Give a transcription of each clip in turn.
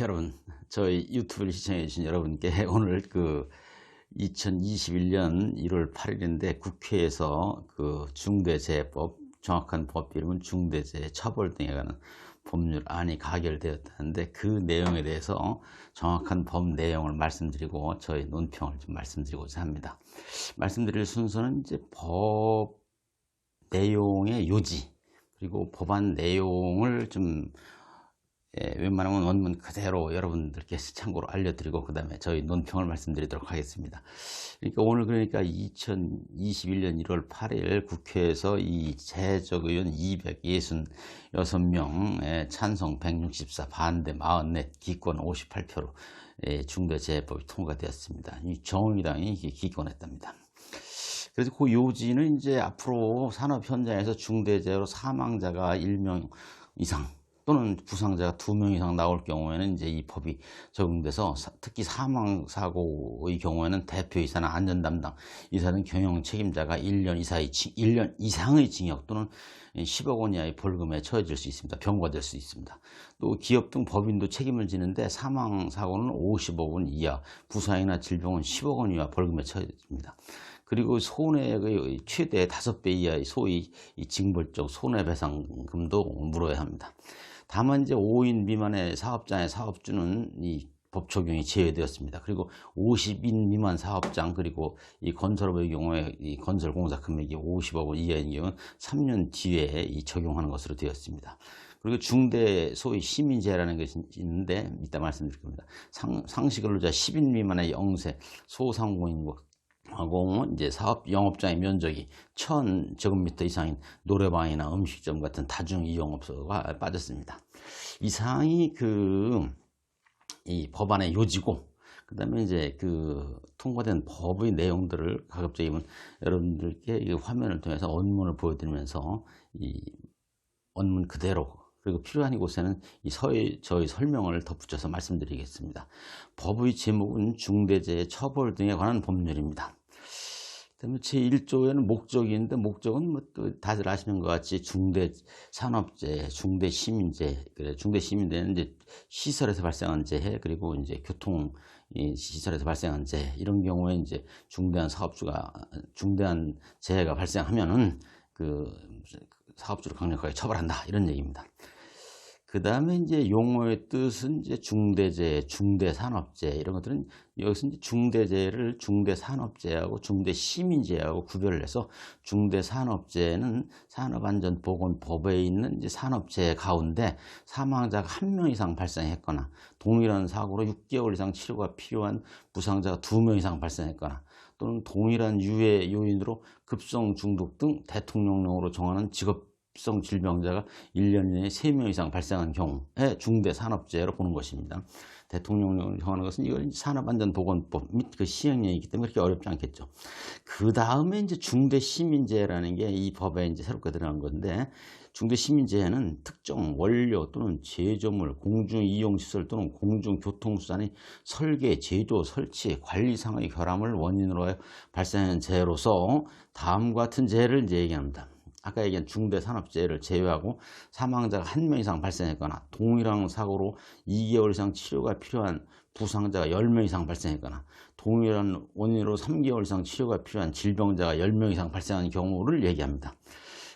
여러분, 저희 유튜브를 시청해 주신 여러분께 오늘 2021년 1월 8일인데 국회에서 중대재해법, 정확한 법 이름은 중대재해처벌 등에 관한 법률안이 가결되었다는데, 그 내용에 대해서 정확한 법 내용을 말씀드리고 저희 논평을 좀 말씀드리고자 합니다. 말씀드릴 순서는 이제 법 내용의 요지, 그리고 법안 내용을 좀 웬만하면 원문 그대로 여러분들께 참고로 알려드리고, 그 다음에 저희 논평을 말씀드리도록 하겠습니다. 그러니까 2021년 1월 8일 국회에서 이 재적 의원 266명, 찬성 164, 반대 44, 기권 58표로 중대재해법이 통과되었습니다. 이 정의당이 기권했답니다. 그래서 그 요지는 이제 앞으로 산업 현장에서 중대재해로 사망자가 1명 이상 또는 부상자가 2명 이상 나올 경우에는 이제 이 법이 적용돼서, 특히 사망사고의 경우에는 대표이사나 안전담당 이사는 경영 책임자가 1년 이상의 징역 또는 10억 원 이하의 벌금에 처해질 수 있습니다. 병과될 수 있습니다. 또 기업 등 법인도 책임을 지는데 사망사고는 50억 원 이하, 부상이나 질병은 10억 원 이하 벌금에 처해집니다. 그리고 손해액의 최대 5배 이하의 소위 징벌적 손해배상금도 물어야 합니다. 다만 이제 5인 미만의 사업장의 사업주는 이 법 적용이 제외되었습니다. 그리고 50인 미만 사업장, 그리고 이 건설업의 경우에 이 건설공사 금액이 50억 원 이하인 경우는 3년 뒤에 적용하는 것으로 되었습니다. 그리고 중대 소위 시민재해라는 것이 있는데 이따 말씀드릴 겁니다. 상시근로자 10인 미만의 영세 소상공인과 공은 이제 사업 영업장의 면적이 1000제곱미터 이상인 노래방이나 음식점 같은 다중 이용업소가 빠졌습니다. 이상이 이 법안의 요지고, 그 다음에 이제 통과된 법의 내용들을 가급적이면 여러분들께 이 화면을 통해서 원문을 보여드리면서 이 원문 그대로, 그리고 필요한 이곳에는 저희 설명을 덧붙여서 말씀드리겠습니다. 법의 제목은 중대재해 처벌 등에 관한 법률입니다. 그다음에 제1조에는 목적이 있는데, 목적은 또 다들 아시는 것 같이 중대산업재해, 중대시민재해, 중대시민재해는 이제 시설에서 발생한 재해, 그리고 이제 교통 시설에서 발생한 재해, 이런 경우에 이제 중대한 재해가 발생하면은 사업주를 강력하게 처벌한다, 이런 얘기입니다. 그 다음에 이제 용어의 뜻은 이제 중대재해, 중대산업재해, 이런 것들은 여기서 이제 중대재해를 중대산업재해하고 중대시민재해하고 구별을 해서, 중대산업재해는 산업안전보건법에 있는 이제 산업재해 가운데 사망자가 1명 이상 발생했거나, 동일한 사고로 6개월 이상 치료가 필요한 부상자가 2명 이상 발생했거나, 또는 동일한 유해 요인으로 급성 중독 등 대통령령으로 정하는 직업성 질병자가 1년 내에 3명 이상 발생한 경우에 중대산업재해로 보는 것입니다. 대통령령을 정하는 것은 이건 산업안전보건법 및 그 시행령이기 때문에 그렇게 어렵지 않겠죠. 그 다음에 이제 중대시민재해라는 게 이 법에 이제 새롭게 들어간 건데, 중대시민재해는 특정 원료 또는 제조물, 공중이용시설 또는 공중교통수단의 설계, 제조, 설치, 관리상의 결함을 원인으로 하여 발생하는 재해로서 다음과 같은 재해를 이제 얘기합니다. 아까 얘기한 중대산업재해를 제외하고 사망자가 1명 이상 발생했거나, 동일한 사고로 2개월 이상 치료가 필요한 부상자가 10명 이상 발생했거나, 동일한 원인으로 3개월 이상 치료가 필요한 질병자가 10명 이상 발생한 경우를 얘기합니다.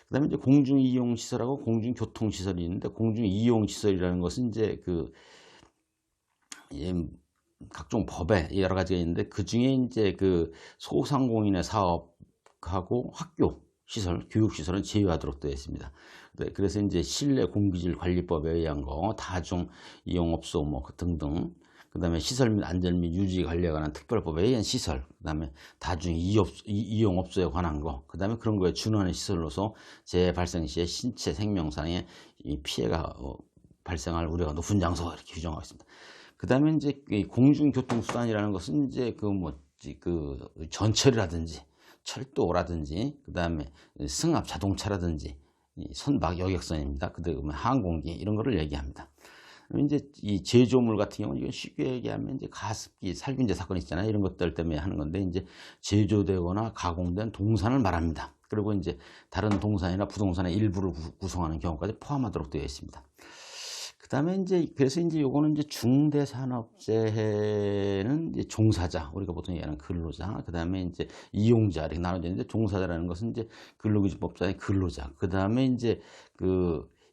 그 다음에 이제 공중이용시설하고 공중교통시설이 있는데, 공중이용시설이라는 것은 이제 각종 법에 여러 가지가 있는데, 그 중에 이제 소상공인의 사업하고 학교 시설, 교육시설은 제외하도록 되어 있습니다. 그래서 이제 실내 공기질 관리법에 의한 거, 다중 이용업소 등등, 그 다음에 시설 및 안전 및 유지 관리에 관한 특별법에 의한 시설, 그 다음에 다중 이용업소에 관한 거, 그 다음에 그런 거에 준하는 시설로서 재해 발생 시에 신체 생명상의 피해가 발생할 우려가 높은 장소, 이렇게 규정하고 있습니다. 그 다음에 이제 공중교통수단이라는 것은 이제 전철이라든지 철도라든지, 그 다음에 승합 자동차라든지 선박 여객선입니다. 그 다음에 항공기, 이런 거를 얘기합니다. 이제 이 제조물 같은 경우는 이건 쉽게 얘기하면 이제 가습기, 살균제 사건 있잖아요. 이런 것들 때문에 하는 건데, 이제 제조되거나 가공된 동산을 말합니다. 그리고 이제 다른 동산이나 부동산의 일부를 구성하는 경우까지 포함하도록 되어 있습니다. 그 그다음에 이제 그래서 이제 요거는 이제 중대산업재해는 이제 종사자, 우리가 보통 얘기하는 근로자, 그다음에 이제 이용자 이렇게 나눠져 있는데, 종사자라는 것은 이제 근로기준법상의 근로자, 그다음에 이제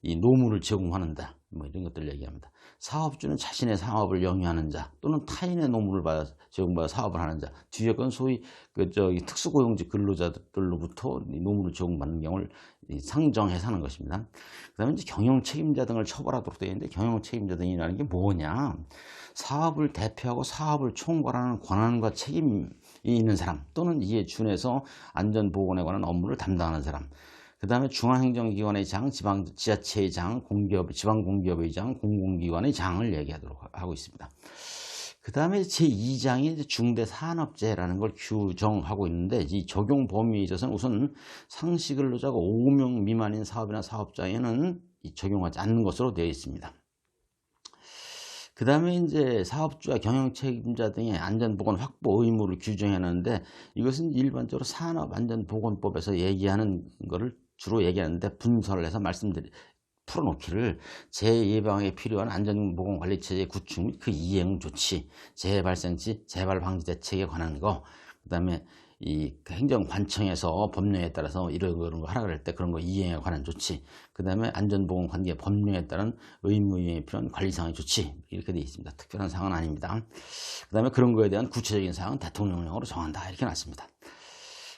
이 노무를 제공하는다, 뭐 이런 것들을 얘기합니다. 사업주는 자신의 사업을 영위하는 자 또는 타인의 노무를 제공받아 사업을 하는 자, 뒤에 건 소위 특수고용직 근로자들로부터 이 노무를 제공받는 경우를 상정해서 하는 것입니다. 그다음에 이제 경영 책임자 등을 처벌하도록 되어 있는데, 경영 책임자 등이라는 게 뭐냐? 사업을 대표하고 사업을 총괄하는 권한과 책임이 있는 사람, 또는 이에 준해서 안전보건에 관한 업무를 담당하는 사람, 그 다음에 중앙행정기관의 장, 지자체의 장, 지방공기업의 장, 공공기관의 장을 얘기하도록 하고 있습니다. 그 다음에 제2장이 중대산업재해라는 걸 규정하고 있는데, 이 적용 범위에 있어서는 우선 상시근로자가 5명 미만인 사업이나 사업장에는 적용하지 않는 것으로 되어 있습니다. 그 다음에 이제 사업주와 경영 책임자 등의 안전보건 확보 의무를 규정해놨는데, 이것은 일반적으로 산업안전보건법에서 얘기하는 거를 주로 얘기하는데, 분설을 해서 풀어놓기를 재예방에 필요한 안전보건관리체제 구축 및 그 이행 조치, 재해 발생 시 재발 방지 대책에 관한 거, 그 다음에 이 행정관청에서 법령에 따라서 이런 거 하라 할 때 그런 거 이행에 관한 조치, 그 다음에 안전보건 관계 법령에 따른 의무 이행에 필요한 관리사항의 조치, 이렇게 되어 있습니다. 특별한 사항은 아닙니다. 그 다음에 그런 거에 대한 구체적인 사항은 대통령령으로 정한다, 이렇게 놨습니다.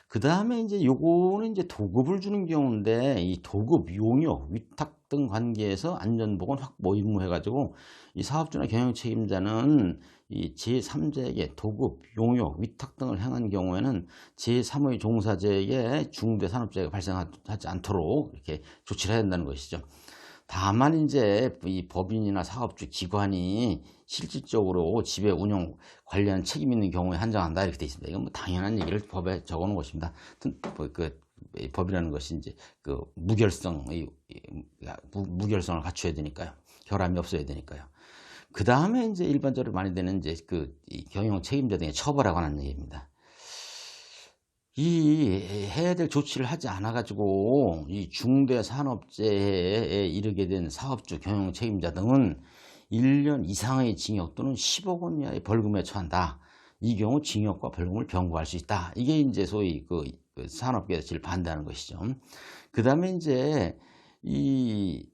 그 다음에 이제 요거는 이제 도급을 주는 경우인데, 이 도급, 용역, 위탁 등 관계에서 안전보건 확보 의무 해가지고, 이 사업주나 경영 책임자는 이 제3자에게 도급, 용역, 위탁 등을 행한 경우에는 제3의 종사자에게 중대산업재해가 발생하지 않도록 이렇게 조치를 해야 된다는 것이죠. 다만 이제 이 법인이나 사업주, 기관이 실질적으로 지배 운영 관련 책임 있는 경우에 한정한다, 이렇게 되어 있습니다. 이건 뭐 당연한 얘기를 법에 적어 놓은 것입니다. 법이라는 것이 이제 무결성을 갖춰야 되니까요. 결함이 없어야 되니까요. 그 다음에 이제 일반적으로 많이 되는 이제 이 경영 책임자 등의 처벌에 관한 얘기입니다. 해야 될 조치를 하지 않아 가지고 이 중대산업재해에 이르게 된 사업주, 경영 책임자 등은 1년 이상의 징역 또는 10억 원 이하의 벌금에 처한다. 이 경우 징역과 벌금을 병고할 수 있다. 이게 이제 소위 산업계에서 제일 반대하는 것이죠. 그 다음에 이제 이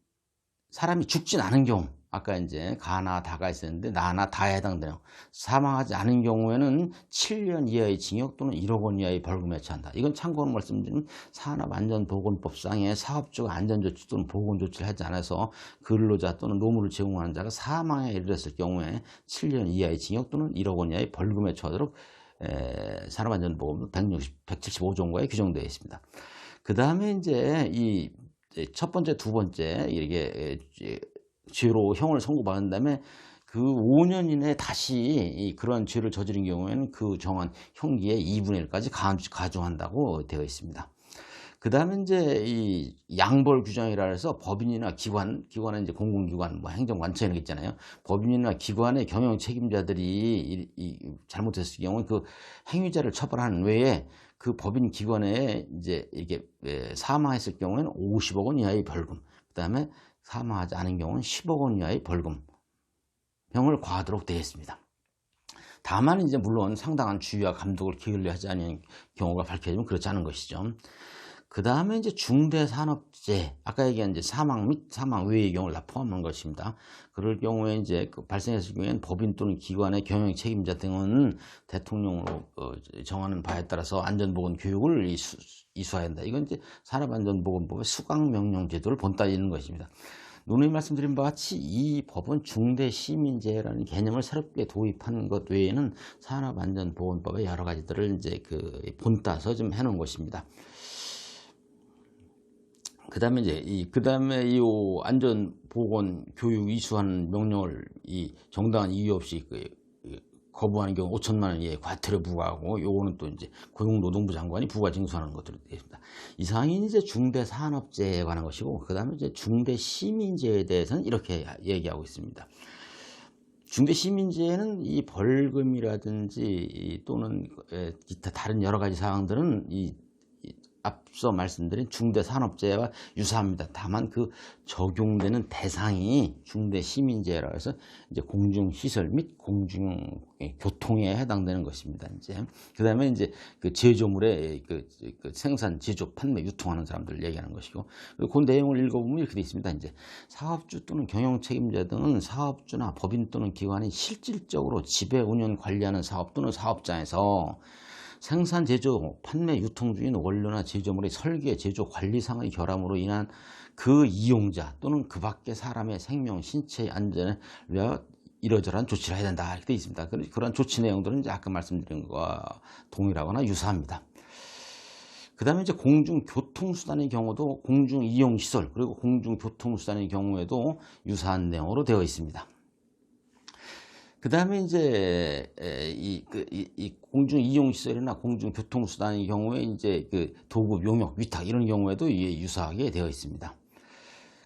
사람이 죽진 않은 경우, 아까 이제 가나 다가 있었는데 나나 다에 해당되는, 사망하지 않은 경우에는 7년 이하의 징역 또는 1억 원 이하의 벌금에 처한다. 이건 참고로 말씀드리면, 산업안전보건법상의 사업주가 안전조치 또는 보건조치를 하지 않아서 근로자 또는 노무를 제공하는 자가 사망에 이르렀을 경우에 7년 이하의 징역 또는 1억 원 이하의 벌금에 처하도록 산업안전보건법 175조인가에 규정되어 있습니다. 그 다음에 이제 이 첫 번째, 두 번째 이렇게 죄로 형을 선고받은 다음에 그 5년 이내에 다시 그러한 죄를 저지른 경우에는 그 정한 형기의 2분의 1까지 가중한다고 되어 있습니다. 그 다음에 이제 이 양벌 규정이라 해서 법인이나 기관은 이제 공공기관, 뭐 행정관청 이런 게 있잖아요. 법인이나 기관의 경영 책임자들이 잘못했을 경우 그 행위자를 처벌하는 외에 그 법인 기관에 이제 이게 사망했을 경우에는 50억 원 이하의 벌금, 그 다음에 사망하지 않은 경우는 10억 원 이하의 벌금형을 과하도록 되어 있습니다. 다만 이제 물론 상당한 주의와 감독을 기울여 하지 않은 경우가 밝혀지면 그렇지 않은 것이죠. 그 다음에 이제 중대산업재해, 아까 얘기한 이제 사망 및 사망 외의 경우를 다 포함한 것입니다. 그럴 경우에 이제 발생했을 경우에는 법인 또는 기관의 경영 책임자 등은 대통령으로 정하는 바에 따라서 안전보건 교육을 이수해야 한다. 이건 이제 산업안전보건법의 수강명령제도를 본따지는 것입니다. 누누이 말씀드린 바와 같이 이 법은 중대시민재해라는 개념을 새롭게 도입한 것 외에는 산업안전보건법의 여러 가지들을 이제 본따서 좀 해놓은 것입니다. 그 다음에 이제 이 안전보건 교육 이수하는 명령을 정당한 이유 없이 거부하는 경우 5천만 원 이하의 과태료 부과하고, 요거는 또 이제 고용노동부 장관이 부과 징수하는 것들이 되겠습니다. 이 사항이 이제 중대산업재해에 관한 것이고, 그 다음에 이제 중대시민재해에 대해서는 이렇게 얘기하고 있습니다. 중대시민재해는 이 벌금이라든지 또는 기타 다른 여러 가지 사항들은 앞서 말씀드린 중대산업재해와 유사합니다. 다만 그 적용되는 대상이 중대시민재해라 해서 이제 공중시설 및 공중교통에 해당되는 것입니다. 이제 그다음에 이제 그 제조물의 그 생산, 제조, 판매, 유통하는 사람들을 얘기하는 것이고, 그 내용을 읽어보면 이렇게 되어 있습니다. 이제 사업주 또는 경영 책임자 등은 사업주나 법인 또는 기관이 실질적으로 지배, 운영, 관리하는 사업 또는 사업장에서 생산, 제조, 판매, 유통 중인 원료나 제조물의 설계, 제조, 관리상의 결함으로 인한 그 이용자 또는 그 밖의 사람의 생명, 신체의 안전에 위하여 이러저러한 조치를 해야 된다 이렇게 되어 있습니다. 그런 조치 내용들은 이제 아까 말씀드린 것과 동일하거나 유사합니다. 그 다음에 이제 공중교통수단의 경우도 공중이용시설 그리고 공중교통수단의 경우에도 유사한 내용으로 되어 있습니다. 그 다음에 이제 이 공중이용시설이나 공중교통수단의 경우에 이제 그 도급, 용역, 위탁 이런 경우에도 유사하게 되어 있습니다.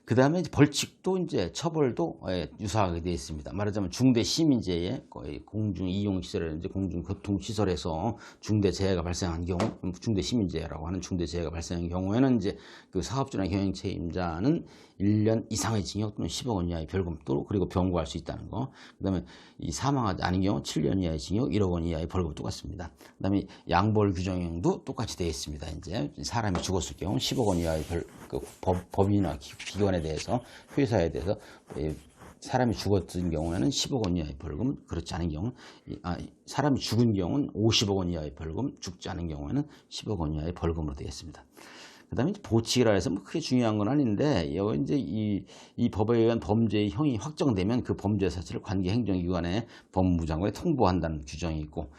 그 다음에 벌칙도 이제 처벌도 유사하게 되어 있습니다. 말하자면 중대시민재해, 공중이용시설이라든지 공중교통시설에서 중대재해가 발생한 경우, 중대시민재해라고 하는 중대재해가 발생한 경우에는 이제 그 사업주나 경영책임자는 1년 이상의 징역 또는 10억 원 이하의 벌금 또 그리고 병고할 수 있다는 거. 그 다음에 이 사망하지 않은 경우 7년 이하의 징역, 1억 원 이하의 벌금 똑같습니다. 그 다음에 양벌 규정도 똑같이 되어 있습니다. 이제 사람이 죽었을 경우 10억 원 이하의 법인이나 기관에 대해서, 회사에 대해서 사람이 죽었던 경우에는 10억 원 이하의 벌금, 그렇지 않은 경우는 사람이 죽은 경우는 50억 원 이하의 벌금, 죽지 않은 경우에는 10억 원 이하의 벌금으로 되겠습니다. 그 다음에 보칙이라 해서 뭐 크게 중요한 건 아닌데, 여기 이제 이 법에 의한 범죄의 형이 확정되면 그 범죄 사실을 관계 행정기관에 법무부장관에 통보한다는 규정이 있고,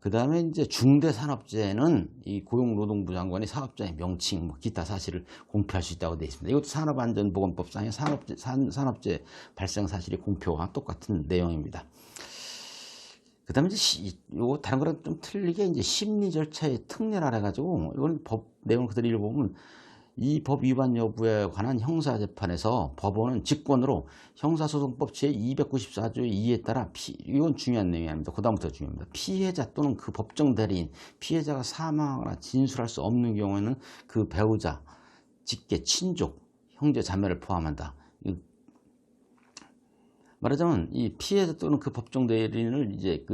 그 다음에 이제 중대산업재해는 이 고용노동부 장관이 사업자의 명칭, 뭐 기타 사실을 공표할 수 있다고 되어 있습니다. 이것도 산업안전보건법상의 산업재해 발생 사실의 공표와 똑같은 내용입니다. 그 다음에 이제 요거 다른 거랑 좀 틀리게 이제 심리 절차의 특례라 해가지고, 이건 법 내용 그대로 읽어보면 이 법 위반 여부에 관한 형사재판에서 법원은 직권으로 형사소송법 제294조의 2에 따라 이건 중요한 내용이 아닙니다. 그 다음부터 중요합니다. 피해자 또는 그 법정 대리인, 피해자가 사망하거나 진술할 수 없는 경우에는 그 배우자, 직계, 친족, 형제, 자매를 포함한다. 말하자면 이 피해자 또는 그 법정 대리인을 이제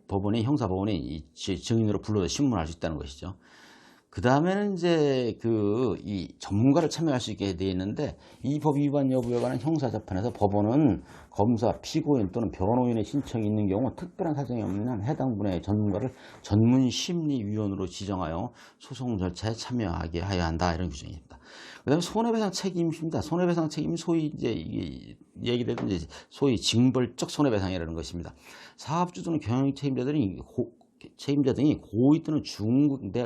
법원의 형사법원에 이 증인으로 불러서 신문할 수 있다는 것이죠. 그 다음에는 이제 이 전문가를 참여할 수 있게 되어 있는데, 이 법 위반 여부에 관한 형사재판에서 법원은 검사, 피고인 또는 변호인의 신청이 있는 경우 특별한 사정이 없는 한 해당 분야의 전문가를 전문심리위원으로 지정하여 소송 절차에 참여하게 하여야 한다, 이런 규정입니다. 그 다음에 손해배상 책임입니다. 손해배상 책임이 소위 이제 얘기되던 이제 소위 징벌적 손해배상이라는 것입니다. 사업주 또는 경영 책임자 등이 고의 또는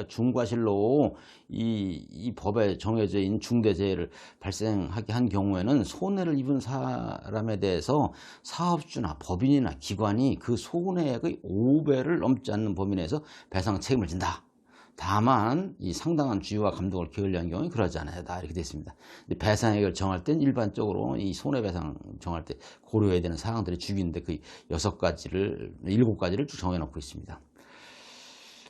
중과실로 이 법에 정해져 있는 중대재해를 발생하게 한 경우에는 손해를 입은 사람에 대해서 사업주나 법인이나 기관이 그 손해액의 5배를 넘지 않는 범위 내에서 배상 책임을 진다. 다만 이 상당한 주의와 감독을 기울여한 경우에 그러지 않아야 다 이렇게 되어 있습니다. 배상액을 정할 땐 일반적으로 이 손해배상 정할 때 고려해야 되는 사항들이 죽이는데 그 7가지를 쭉 정해놓고 있습니다.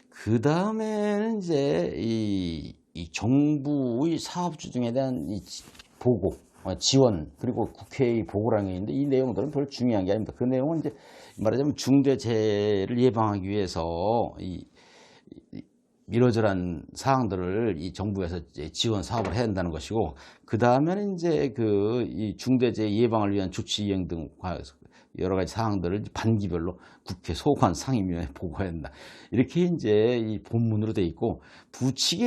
그 다음에는 이제 이 정부의 사업주 등에 대한 이 보고, 지원, 그리고 국회의 보고라는 게 있는데, 이 내용들은 별로 중요한 게 아닙니다. 그 내용은 이제 말하자면 중대재해를 예방하기 위해서 이러저러한 사항들을 이 정부에서 지원 사업을 해야 한다는 것이고, 그 다음에는 이제 이 중대재해 예방을 위한 조치 이행 등 여러 가지 사항들을 반기별로 국회 소관 상임위원회에 보고해야 한다. 이렇게 이제 이 본문으로 되어 있고, 부칙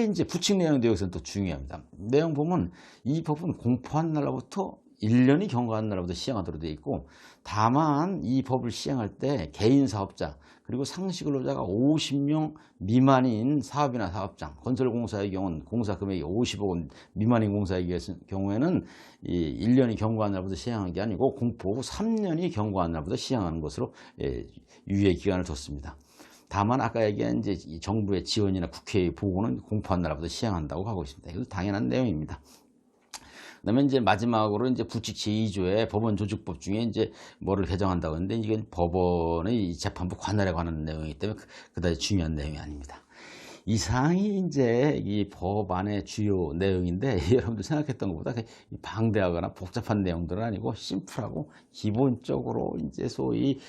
내용도 여기서는 또 중요합니다. 내용 보면 이 법은 공포한 날로부터 1년이 경과한 날로부터 시행하도록 되어 있고, 다만 이 법을 시행할 때 개인 사업자 그리고 상시 근로자가 50명 미만인 사업이나 사업장, 건설공사의 경우는 공사 금액이 50억 원 미만인 공사의 경우에는 이 1년이 경과한 날부터 시행하는 게 아니고 공포 후 3년이 경과한 날부터 시행하는 것으로 유예 기간을 뒀습니다. 다만 아까 얘기한 이제 정부의 지원이나 국회의 보고는 공포한 날부터 시행한다고 하고 있습니다. 이건 당연한 내용입니다. 그다음에 이제 마지막으로 이제 부칙 제2조의 법원 조직법 중에 이제 뭐를 개정한다고 했는데, 이건 법원의 재판부 관할에 관한 내용이기 때문에 그다지 중요한 내용이 아닙니다. 이상이 이제 이 법안의 주요 내용인데 여러분들 생각했던 것보다 방대하거나 복잡한 내용들은 아니고 심플하고 기본적으로 이제 소위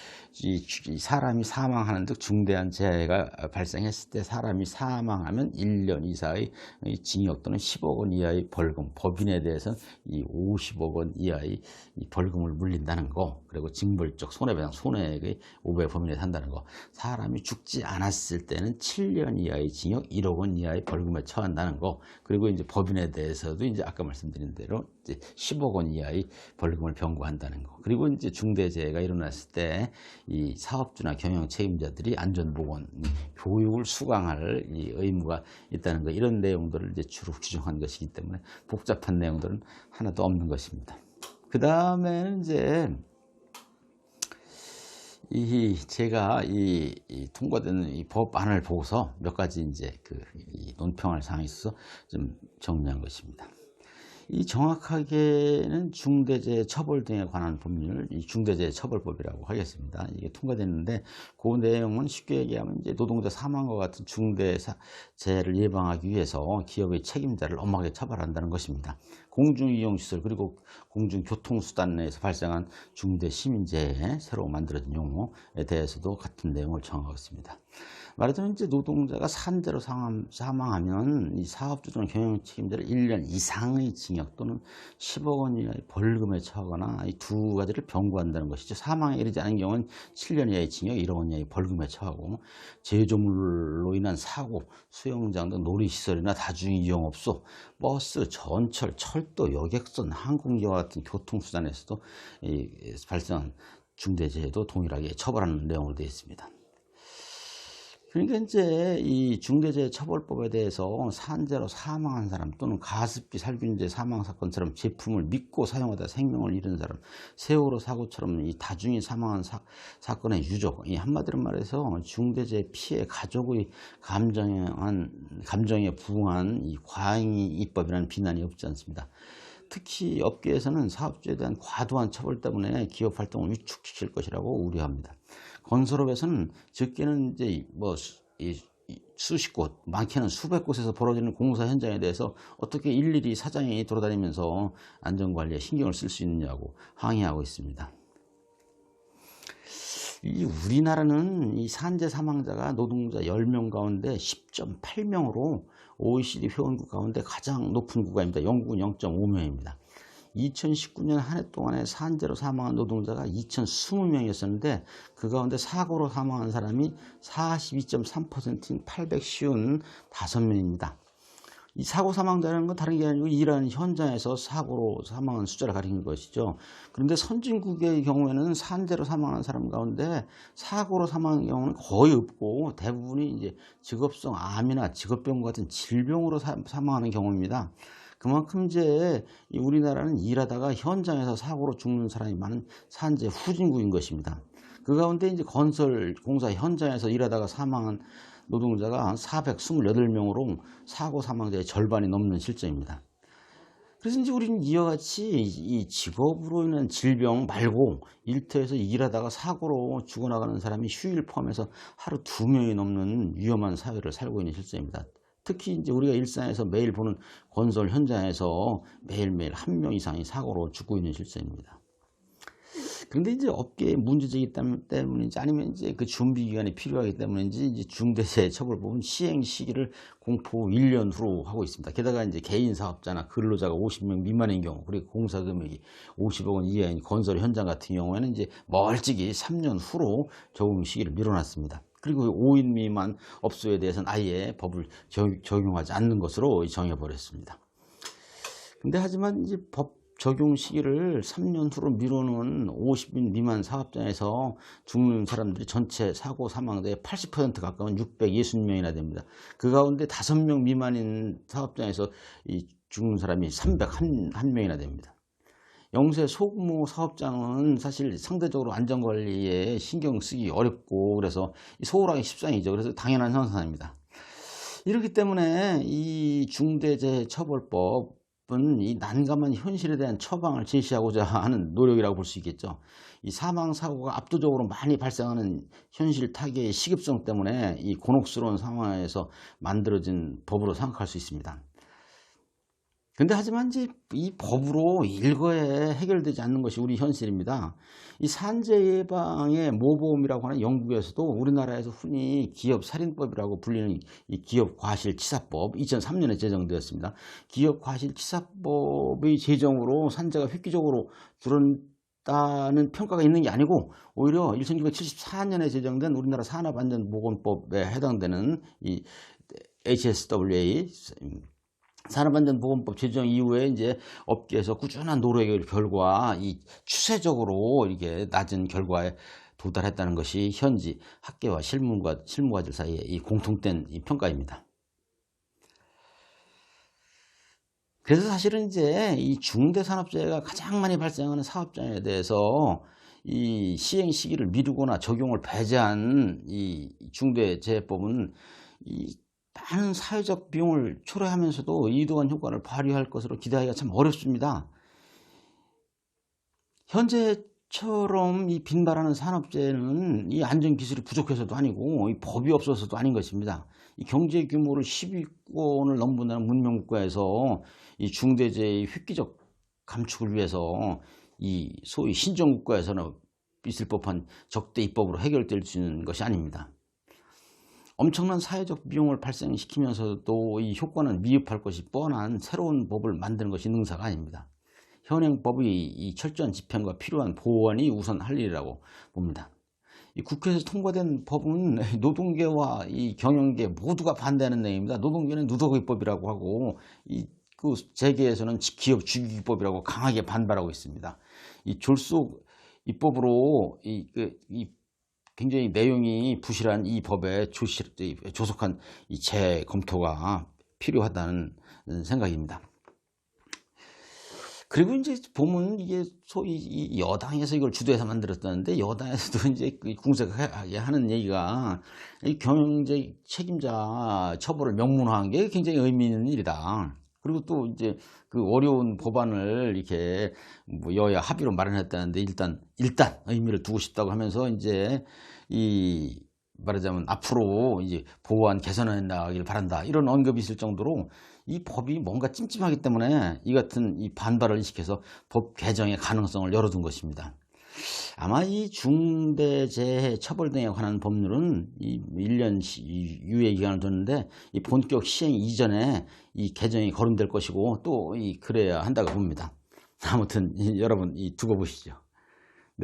이 사람이 사망하는 등 중대한 재해가 발생했을 때 사람이 사망하면 1년 이상의 징역 또는 10억 원 이하의 벌금, 법인에 대해서는 이 50억 원 이하의 이 벌금을 물린다는 거, 그리고 징벌적 손해배상 손해액의 5배 범위 내에 산다는 거, 사람이 죽지 않았을 때는 7년 이하의 징역 1억 원 이하의 벌금에 처한다는 거, 그리고 이제 법인에 대해서도 이제 아까 말씀드린 대로 이제 10억 원 이하의 벌금을 병고한다는 거, 그리고 이제 중대재해가 일어났을 때 이 사업주나 경영 책임자들이 안전보건 교육을 수강할 이 의무가 있다는 거, 이런 내용들을 이제 주로 규정한 것이기 때문에 복잡한 내용들은 하나도 없는 것입니다. 그 다음에는 이제 제가 이 통과된 이 법안을 보고서 몇 가지 이제 이 논평할 사항이 있어서 좀 정리한 것입니다. 이 정확하게는 중대재해 처벌 등에 관한 법률, 이 중대재해 처벌법이라고 하겠습니다. 이게 통과됐는데 그 내용은 쉽게 얘기하면 이제 노동자 사망과 같은 중대재해를 예방하기 위해서 기업의 책임자를 엄하게 처벌한다는 것입니다. 공중이용시설 그리고 공중교통수단 내에서 발생한 중대시민재해, 새로 만들어진 용어에 대해서도 같은 내용을 정하고 있습니다. 말하자면 이제 노동자가 산재로 사망하면 이 사업주 또는 경영 책임자를 1년 이상의 징역 또는 10억 원 이하의 벌금에 처하거나 이 두 가지를 병고한다는 것이죠. 사망에 이르지 않은 경우는 7년 이하의 징역, 1억 원 이하의 벌금에 처하고, 제조물로 인한 사고, 수영장 등 놀이시설이나 다중이용업소, 버스, 전철, 철도, 여객선, 항공기와 같은 교통수단에서도 발생한 중대재해도 동일하게 처벌하는 내용으로 되어 있습니다. 그러니까 이제 이 중대재해처벌법에 대해서 산재로 사망한 사람 또는 가습기 살균제 사망 사건처럼 제품을 믿고 사용하다 생명을 잃은 사람, 세월호 사고처럼 이 다중이 사망한 사건의 유족, 이 한마디로 말해서 중대재해 피해 가족의 감정에 부응한 이 과잉이법이라는 비난이 없지 않습니다. 특히 업계에서는 사업주에 대한 과도한 처벌 때문에 기업 활동을 위축시킬 것이라고 우려합니다. 건설업에서는 적게는 이제 수십 곳, 많게는 수백 곳에서 벌어지는 공사 현장에 대해서 어떻게 일일이 사장이 돌아다니면서 안전관리에 신경을 쓸 수 있느냐고 항의하고 있습니다. 우리나라는 이 산재 사망자가 노동자 10명 가운데 10.8명으로 OECD 회원국 가운데 가장 높은 국가입니다. 영국은 0.5명입니다. 2019년 한 해 동안에 산재로 사망한 노동자가 2,020명이었는데 그 가운데 사고로 사망한 사람이 42.3%인 855명입니다. 이 사고 사망자라는 건 다른 게 아니고 일하는 현장에서 사고로 사망한 숫자를 가리는 것이죠. 그런데 선진국의 경우에는 산재로 사망한 사람 가운데 사고로 사망한 경우는 거의 없고 대부분이 이제 직업성 암이나 직업병 같은 질병으로 사망하는 경우입니다. 그만큼 이제 우리나라는 일하다가 현장에서 사고로 죽는 사람이 많은 산재 후진국인 것입니다. 그 가운데 이제 건설 공사 현장에서 일하다가 사망한 노동자가 428명으로 사고 사망자의 절반이 넘는 실정입니다. 그래서 이제 우리는 이와 같이 이 직업으로 인한 질병 말고 일터에서 일하다가 사고로 죽어나가는 사람이 휴일 포함해서 하루 2명이 넘는 위험한 사회를 살고 있는 실정입니다. 특히 이제 우리가 일상에서 매일 보는 건설 현장에서 매일매일 1명 이상이 사고로 죽고 있는 실정입니다. 그런데 이제 업계의 문제제기 때문인지 아니면 이제 그 준비 기간이 필요하기 때문인지 이제 중대재해처벌법은 시행 시기를 공포 1년 후로 하고 있습니다. 게다가 이제 개인 사업자나 근로자가 50명 미만인 경우, 그리고 공사 금액이 50억 원 이하인 건설 현장 같은 경우에는 이제 멀찍이 3년 후로 적용 시기를 미뤄놨습니다. 그리고 5인 미만 업소에 대해서는 아예 법을 적용하지 않는 것으로 정해버렸습니다. 근데 하지만 이제 법 적용 시기를 3년 후로 미루는 50인 미만 사업장에서 죽는 사람들이 전체 사고 사망자의 80% 가까운 660명이나 됩니다. 그 가운데 5명 미만인 사업장에서 죽는 사람이 301명이나 됩니다. 영세 소규모 사업장은 사실 상대적으로 안전관리에 신경 쓰기 어렵고 그래서 소홀하기 십상이죠. 그래서 당연한 현상입니다. 이렇기 때문에 이 중대재해처벌법 바쁜 이 난감한 현실에 대한 처방을 제시하고자 하는 노력이라고 볼 수 있겠죠. 이 사망 사고가 압도적으로 많이 발생하는 현실 타계의 시급성 때문에 이 곤혹스러운 상황에서 만들어진 법으로 생각할 수 있습니다. 근데 하지만 이제 이 법으로 일거에 해결되지 않는 것이 우리 현실입니다. 이 산재 예방의 모범이라고 하는 영국에서도 우리나라에서 흔히 기업 살인법이라고 불리는 이 기업 과실치사법 2003년에 제정되었습니다. 기업 과실치사법의 제정으로 산재가 획기적으로 줄었다는 평가가 있는 게 아니고 오히려 1974년에 제정된 우리나라 산업안전보건법에 해당되는 이 HSWA 산업안전보건법 제정 이후에 이제 업계에서 꾸준한 노력의 결과 이 추세적으로 이게 낮은 결과에 도달했다는 것이 현지 학계와 실무가들 사이에 이 공통된 이 평가입니다. 그래서 사실은 이제 이 중대산업재해가 가장 많이 발생하는 사업장에 대해서 이 시행 시기를 미루거나 적용을 배제한 이 중대재해법은 이 많은 사회적 비용을 초래하면서도 이도한 효과를 발휘할 것으로 기대하기가 참 어렵습니다. 현재처럼 이 빈발하는 산업재해는 이 안전기술이 부족해서도 아니고 이 법이 없어서도 아닌 것입니다. 이 경제 규모를 10위권을 넘보는 문명국가에서 이 중대재해의 획기적 감축을 위해서 이 소위 신정국가에서는 있을 법한 적대 입법으로 해결될 수 있는 것이 아닙니다. 엄청난 사회적 비용을 발생시키면서도 이 효과는 미흡할 것이 뻔한 새로운 법을 만드는 것이 능사가 아닙니다. 현행 법의 이 철저한 집행과 필요한 보완이 우선 할 일이라고 봅니다. 이 국회에서 통과된 법은 노동계와 이 경영계 모두가 반대하는 내용입니다. 노동계는 누더기법이라고 하고 그 재계에서는 기업 주기법이라고 강하게 반발하고 있습니다. 이 졸속 입법으로 굉장히 내용이 부실한 이 법에 조속한 이 재검토가 필요하다는 생각입니다. 그리고 이제 보면 이게 소위 이 여당에서 이걸 주도해서 만들었다는데 여당에서도 이제 궁색하게 하는 얘기가 이 경영적 책임자 처벌을 명문화한 게 굉장히 의미 있는 일이다. 그리고 또 이제 그 어려운 법안을 이렇게 뭐 여야 합의로 마련했다는데 일단 의미를 두고 싶다고 하면서 이제 이 말하자면 앞으로 이제 보완 개선해 나가길 바란다 이런 언급이 있을 정도로 이 법이 뭔가 찜찜하기 때문에 이 같은 이 반발을 인식해서 법 개정의 가능성을 열어둔 것입니다. 아마 이 중대재해 처벌 등에 관한 법률은 이 1년 유예 기간을 뒀는데 이 본격 시행 이전에 이 개정이 거론될 것이고 또 그래야 한다고 봅니다. 아무튼 여러분 두고 보시죠.